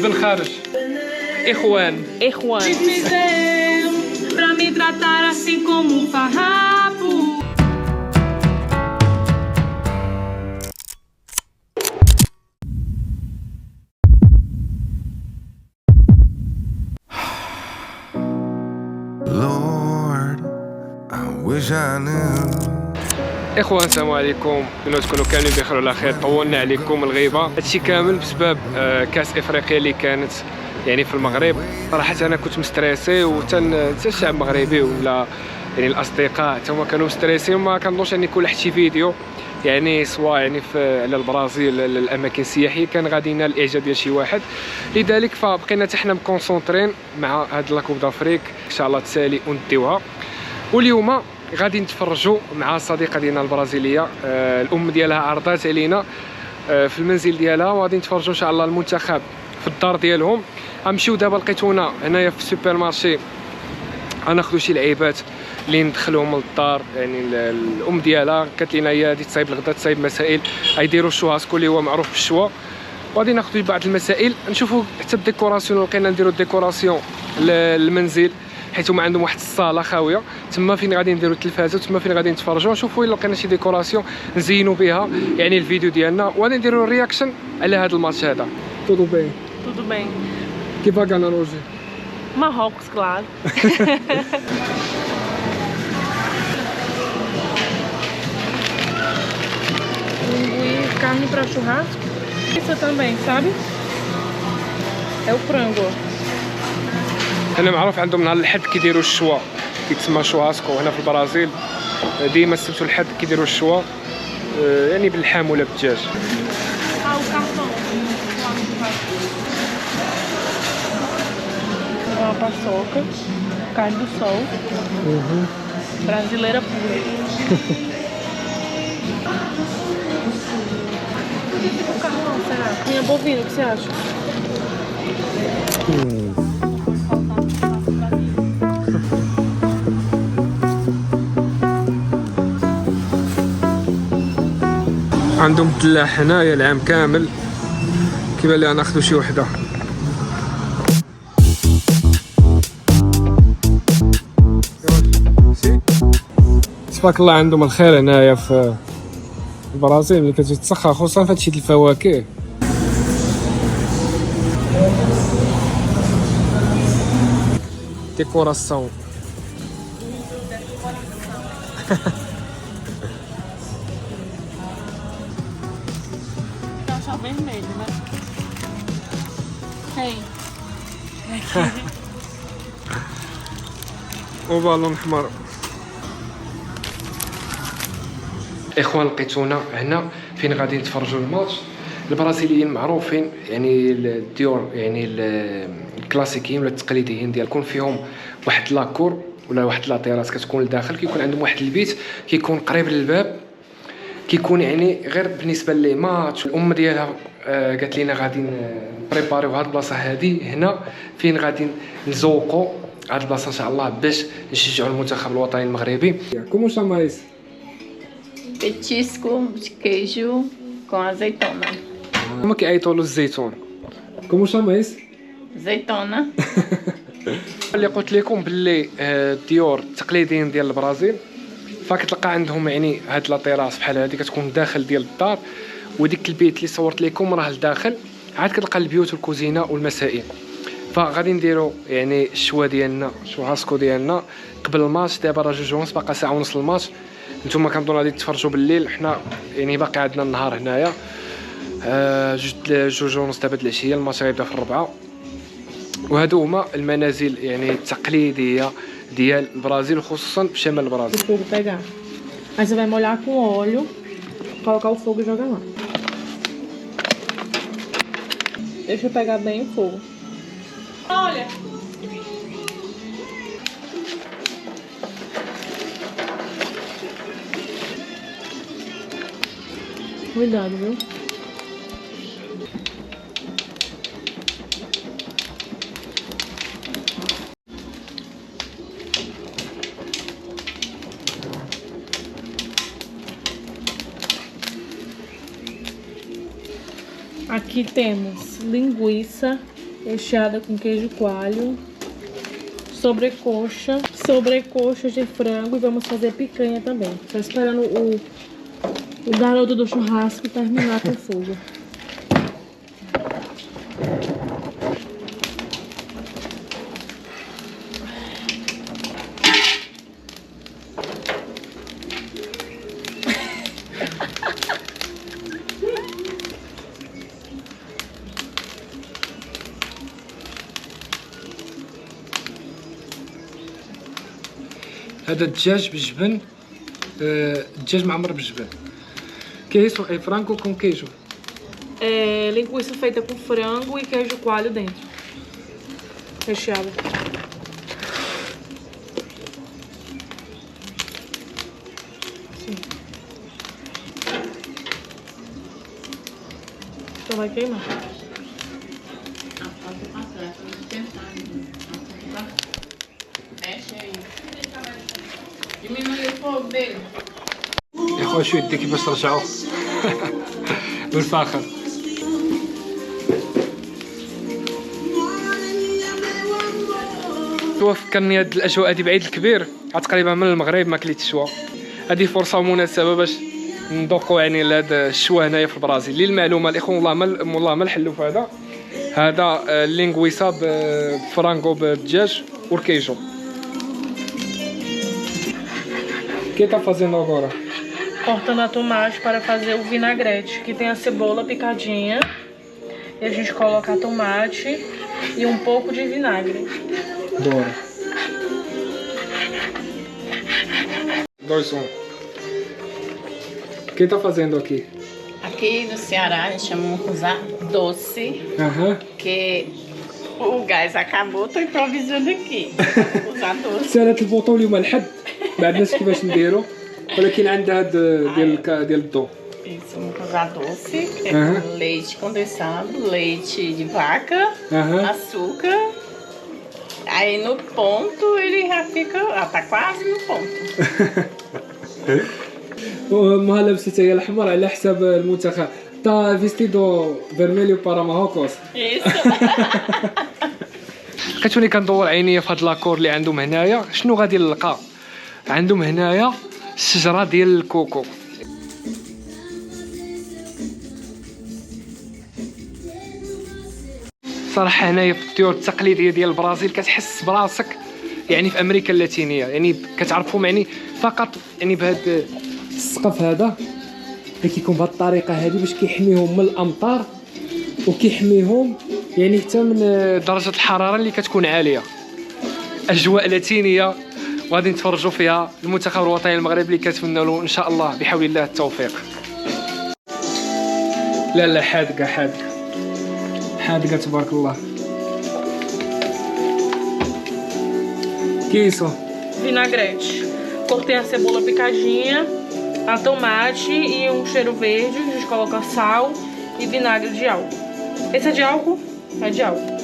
الخارج. اخوان Pra me tratar assim como um farrapo. Lord, I wish I knew. اخوان السلام عليكم، كنتمنى تكونوا كاملين بخير وعلى خير. طولنا عليكم الغيبه، هادشي كامل بسبب كاس افريقيا اللي كانت يعني في المغرب. صراحه انا كنت مستريسي حتى الشعب المغربي ولا يعني الاصدقاء حتى هما كانوا مستريسين وما كنظنش ان يكون شي فيديو يعني سواء يعني على البرازيل الاماكن السياحيه كان غادي ينال الاعجاب ديال شي واحد. لذلك فبقينا حتى حنا مكونسونطرين مع هاد لاكوب دافريك ان شاء الله تسالي ونديوها. واليوم غادي نتفرجوا مع صديقه ديالنا البرازيليه، الام ديالها عرضات علينا في المنزل ديالها، وغادي نتفرجوا ان شاء الله المنتخب في الدار ديالهم. غنمشيو دابا لقيتونا هنايا في السوبر مارشي غناخذوا شي لعيبات اللي ندخلوهم للدار. يعني الام ديالها قالت لنا هي غادي تصايب الغدا تصايب مسائل غيديروا الشوهاسكو اللي هو معروف بالشوا، وغادي ناخذوا بعض المسائل نشوفوا حتى الديكوراسيون. لقينا نديروا الديكوراسيون للمنزل حيت هما عندهم واحد الصاله خاويه تما فين غادي نديروا التلفازه وتما فين غادي نتفرجوا نشوفوا الا لقينا شي ديكوراسيون نزينوا بها يعني الفيديو ديالنا، وغادي نديروا الرياكشن على هذا الماتش هذا. Tudo bem. Tudo bem. Que vai ganhar hoje? Marrocos, claro. Linguiça, carne para churrasco. Isso também, sabe? É o frango. انا معروف عندهم نهار الحد كيديروا الشوا كيتسمى شوهاسكو هنا في البرازيل. ديما السبت والحد كيديروا الشوا يعني باللحم ولا بالدجاج. Uma paçoca, carne do sol, brasileira pura. Por que fica o carrão, será? Minha bovina, o que você acha? عندهم دلاح هنايا العام كامل، كيبان لي غناخذوا شي وحده. تبارك الله عندهم الخير هنايا في البرازيل ملي كتجي تسخر، خصوصا في هادشي د الفواكه. ديكوراسيون Tá vermelho, né? Hey. وبالون احمر. اخوان لقيتونا هنا فين غادي نتفرجوا الماتش. البرازيليين معروفين يعني الديور يعني الكلاسيكيين ولا التقليديين ديال كون فيهم واحد لاكور ولا واحد لاطيراس كتكون لداخل، كيكون عندهم واحد البيت كيكون قريب للباب، كيكون يعني غير بالنسبه لي ماتش. الام ديالها قالت لنا غادي نبريباريو هاد البلاصه هادي هنا فين غادي نزوقوا هاد البلاصه ان شاء الله باش نشجعوا المنتخب الوطني المغربي. كومو شامايس Petisco de queijo com azeitona. هما كيعيطوا له الزيتون. كومو شامايس Azeitona. اللي قلت لكم باللي الديور التقليديين ديال البرازيل فكتلقى عندهم يعني هاد لاطيراس بحال هادي كتكون داخل ديال الدار، وديك البيت اللي صورت لكم راه لداخل. عاد كتلقى البيوت والكوزينه والمسائل. فغادي نديروا يعني الشوا ديالنا شوهاسكو ديالنا قبل الماتش. دابا راه 2:30 باقا ساعه ونص الماتش. نتوما كنظن غادي تفرجوا بالليل، حنا يعني باقي عندنا النهار هنايا. 2:30 دابا د العشيه، الماتش غيبدا في 4. وهادو هما المنازل يعني التقليديه ديال البرازيل خصوصا في شمال البرازيل. O fogo pegar. Aí você vai molhar com óleo, colocar o fogo e jogar lá. Deixa eu pegar bem o fogo. Olha! Cuidado, viu? Aqui temos linguiça recheada com queijo coalho, sobrecoxa de frango e vamos fazer picanha também. Só esperando o garoto do churrasco terminar com o fogo. هذا الدجاج بالجبن، الدجاج معمر بالجبن. Queso é frango com queijo. É linguiça feita com frango e queijo coalho dentro. Recheada. Sim. Então vai queimar. Mexe aí. Diminui o fogo dele. يا خويا شو يديك باش ترجعوا بالفاخر. فكرني هاد الاجواء هادي بعيد الكبير، عاد تقريبا من المغرب ما كليت الشوا. هذه فرصه مناسبه باش نذوقوا يعني لهذا الشوا هنايا في البرازيل. للمعلومه الاخوان والله ما الحلو في هذا اللينغويسا بفرانغو بالدجاج والكيجو. O que tá fazendo agora? Cortando a tomate para fazer o vinagrete, que tem a cebola picadinha. E a gente coloca a tomate e um pouco de vinagre. Bora. 2, 1. O que tá fazendo aqui? Aqui no Ceará a gente chama usar doce, que o gás acabou, tô improvisando aqui. Usar doce. سالت البوطون اليوم الحد ما عندناش كيفاش نديرو، ولكن عندها هاد ديال الضو. Isso, vamos usar doce, que é com leite condensado, leite de vaca, açúcar. Aí no ponto ele já fica, tá quase no ponto. ما لبست هي الاحمر على حساب المنتخب. تا فيستيدو فيرميليو بارا ماروكوس. لقيت ولي كندور عينيا في هاد لاكور اللي عندهم هنايا. شنو غادي نلقى؟ عندهم هنايا الشجره ديال الكوكو. صراحه هنايا في الطيور التقليديه ديال البرازيل كتحس براسك يعني في امريكا اللاتينيه، يعني كتعرفهم يعني فقط يعني بهذا السقف هذا اللي كيكون بهذه الطريقه هذه باش كيحميهم من الامطار وكيحميهم يعني حتى من درجه الحراره اللي كتكون عاليه. اجواء لاتينيه وغادي نتفرجوا فيها المنتخب الوطني المغربي اللي كنتمنى له ان شاء الله بحول الله التوفيق. لا حادقه حادقه تبارك الله. Que isso? Vinagrete. Cortei a cebola picadinha, a tomate e um cheiro verde. A gente coloca sal e vinagre de álcool. Esse é de álcool? É de álcool.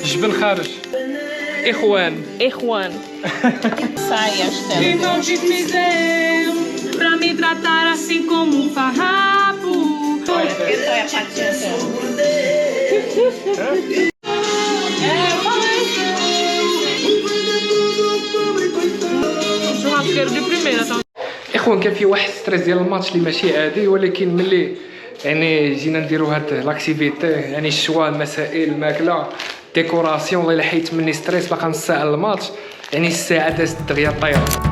جبن خارج. إخوان. Sai as E telas. não te fizeram pra me tratar assim como um farrapo. Olha, porque só é a patinha dela. Churrasqueiro de primeira, tá? اخوان كان في واحد ستريس ديال الماتش اللي ماشي عادي، ولكن ملي يعني جينا نديرو هاد لاكتيفيتي يعني الشوا المسائل الماكله ديكوراسيون والله الا حيت مني ستريس باقا نص ساعه الماتش، يعني الساعه دازت دغيا طايره.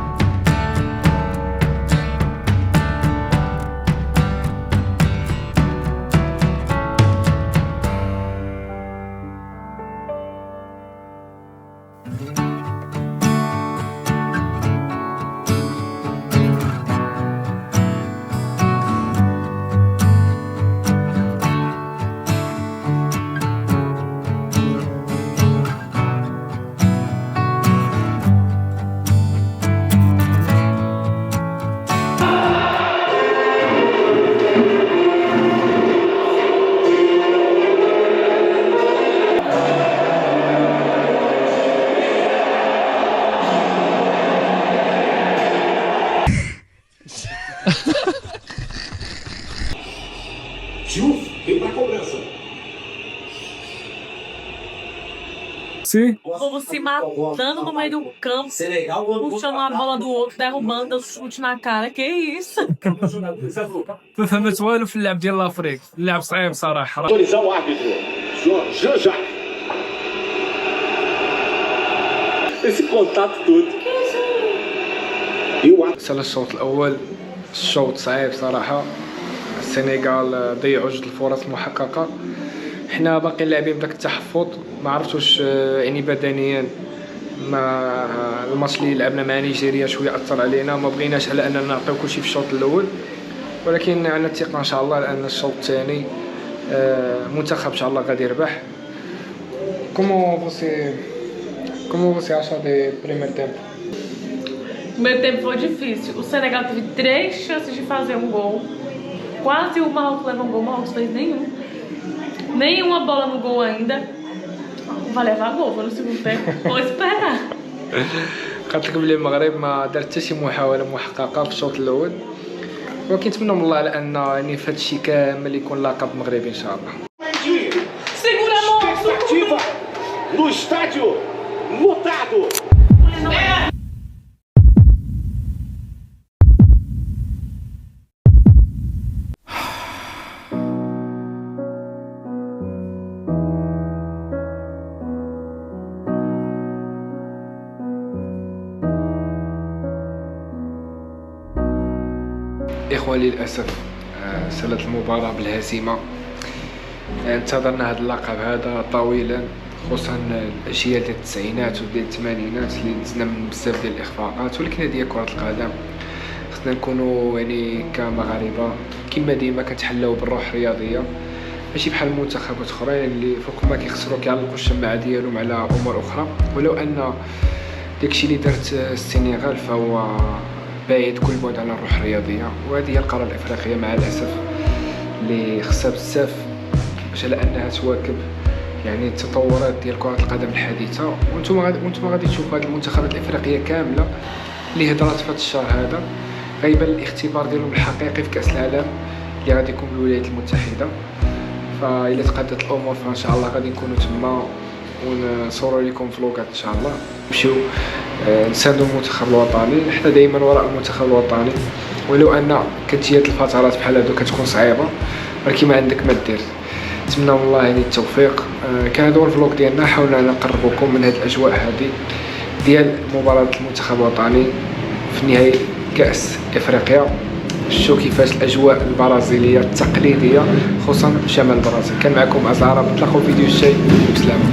Sim. O povo se matando no meio do campo, puxando uma bola do outro, derrubando, dando chute na cara. Que isso? ما فهمت والو في اللعب ديال لافريك، اللعب صعيب صراحه. Autorizar o árbitro, senhor Jean-Jacques. Esse contato todo. E o árbitro. سال الشوط الاول الشوط صعيب صراحه. السنغال ضيعوا جوج الفرص المحققه. حنا باقي لاعبين بداك التحفظ، ما عرفتش واش يعني بدنيا ما الماتش اللي لعبنا مع نيجيريا شويه اثر علينا، ما بغيناش على اننا نعطيو كلشي في الشوط الاول، ولكن عندنا الثقه ان شاء الله لان الشوط الثاني المنتخب ان شاء الله غادي يربح. Comment você acha de primeiro tempo? O primeiro tempo foi difícil. O Senegal teve 3 chances de fazer um gol. Quase o Marrocos levou um gol, o Marrocos fez nenhum. Nenhuma bola no gol ainda. Vai levar gol, foi no segundo tempo. Vou esperar. قلت لك بلي المغرب ما دار حتى شي محاوله محققه في الشوط الاول، ولكن نتمنى من الله على ان يعني في هذا الشيء كامل يكون لقب مغربي ان شاء الله. Segura a mão! Expectativa no estádio lotado. إخواني للأسف سالت المباراة بالهزيمة. انتظرنا هذا اللقب هذا طويلا، خصوصا الأجيال ديال التسعينات وديال الثمانينات اللي دزنا من بزاف ديال الإخفاقات، ولكن هذه هي كرة القدم. خصنا نكونوا يعني كمغاربة كما ديما كنتحلاو بالروح الرياضية، ماشي بحال المنتخبات اخرين اللي فوق ما كيخسروا كيعلقوا الشماعة ديالهم على أمور أخرى. ولو أن داكشي اللي دارت السنغال فهو بعيد كل بعد على الروح الرياضيه، وهذه هي القاره الافريقيه مع الاسف اللي خصها بزاف باش على انها تواكب يعني التطورات ديال كره القدم الحديثه. وانتم غادي تشوفوا هذه المنتخبات الافريقيه كامله اللي هضرات في هذا الشهر هذا غيبان الاختبار ديالهم الحقيقي في كاس العالم اللي غادي يكون بالولايات المتحده. فإلا تقادت الامور فان شاء الله غادي نكونوا تما ونصوروا لكم فلوقات ان شاء الله. نمشيو نساندوا المنتخب الوطني، حنا دائما وراء المنتخب الوطني، ولو ان كتجي هاد الفترات بحال هادو كتكون صعيبه ولكن ما عندك ما دير. نتمنى من الله يعني التوفيق. كان هذا هو الفلوق ديالنا، حاولنا نقربكم من هاد الاجواء هذه ديال مباراه المنتخب الوطني في نهائي كاس افريقيا. شوفوا كيفاش الاجواء البرازيليه التقليديه خصوصا في شمال البرازيل. كان معكم عز العرب، نتلاقاو في فيديو الجاي، بسلامه.